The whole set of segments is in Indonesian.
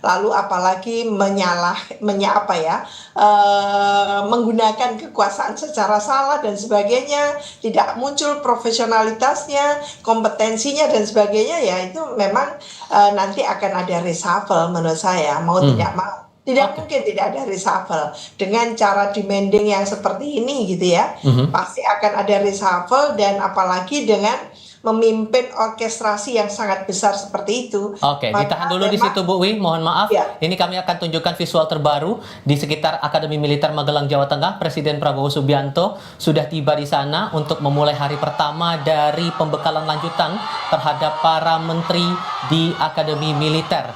lalu apalagi menggunakan kekuasaan secara salah dan sebagainya, tidak muncul profesionalitasnya, kompetensinya dan sebagainya, ya itu memang nanti akan ada reshuffle menurut saya, mau tidak mau. Tidak mungkin tidak ada reshuffle dengan cara demanding yang seperti ini gitu ya. Pasti akan ada reshuffle, dan apalagi dengan memimpin orkestrasi yang sangat besar seperti itu. Oke, ditahan dulu di situ Bu Wi, mohon maaf. Ya. Ini kami akan tunjukkan visual terbaru di sekitar Akademi Militer Magelang, Jawa Tengah. Presiden Prabowo Subianto sudah tiba di sana untuk memulai hari pertama dari pembekalan lanjutan terhadap para menteri di Akademi Militer.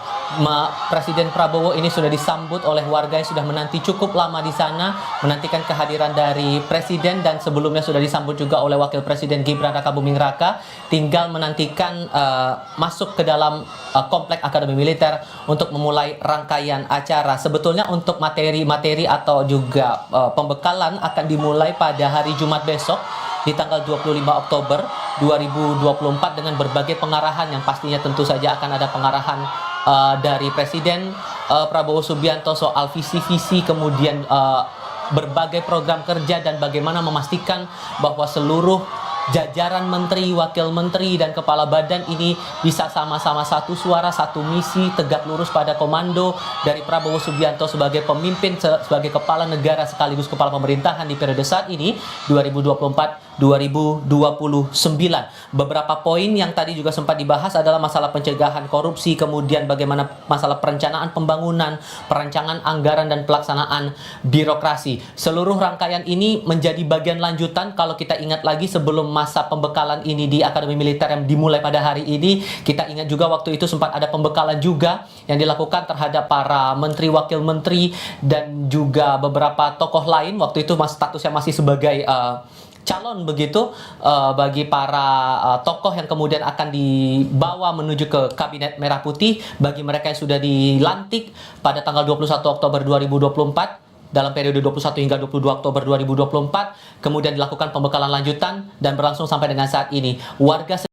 Presiden Prabowo ini sudah disambut oleh warga yang sudah menanti cukup lama di sana, menantikan kehadiran dari Presiden, dan sebelumnya sudah disambut juga oleh Wakil Presiden Gibran Rakabuming Raka. Tinggal menantikan masuk ke dalam komplek Akademi Militer untuk memulai rangkaian acara. Sebetulnya untuk materi-materi atau juga pembekalan akan dimulai pada hari Jumat besok di tanggal 25 Oktober 2024 dengan berbagai pengarahan yang pastinya tentu saja akan ada pengarahan dari Presiden Prabowo Subianto soal visi-visi, kemudian berbagai program kerja, dan bagaimana memastikan bahwa seluruh jajaran menteri, wakil menteri, dan kepala badan ini bisa sama-sama satu suara, satu misi, tegak lurus pada komando dari Prabowo Subianto sebagai pemimpin, sebagai kepala negara sekaligus kepala pemerintahan di periode saat ini 2024-2029. Beberapa poin yang tadi juga sempat dibahas adalah masalah pencegahan korupsi, kemudian bagaimana masalah perencanaan pembangunan, perancangan anggaran, dan pelaksanaan birokrasi. Seluruh rangkaian ini menjadi bagian lanjutan. Kalau kita ingat lagi sebelum masa pembekalan ini di Akademi Militer yang dimulai pada hari ini, kita ingat juga waktu itu sempat ada pembekalan juga yang dilakukan terhadap para menteri, wakil menteri, dan juga beberapa tokoh lain. Waktu itu statusnya masih sebagai calon begitu bagi para tokoh yang kemudian akan dibawa menuju ke Kabinet Merah Putih bagi mereka yang sudah dilantik pada tanggal 21 Oktober 2024 dalam periode 21 hingga 22 Oktober 2024, kemudian dilakukan pembekalan lanjutan dan berlangsung sampai dengan saat ini. Warga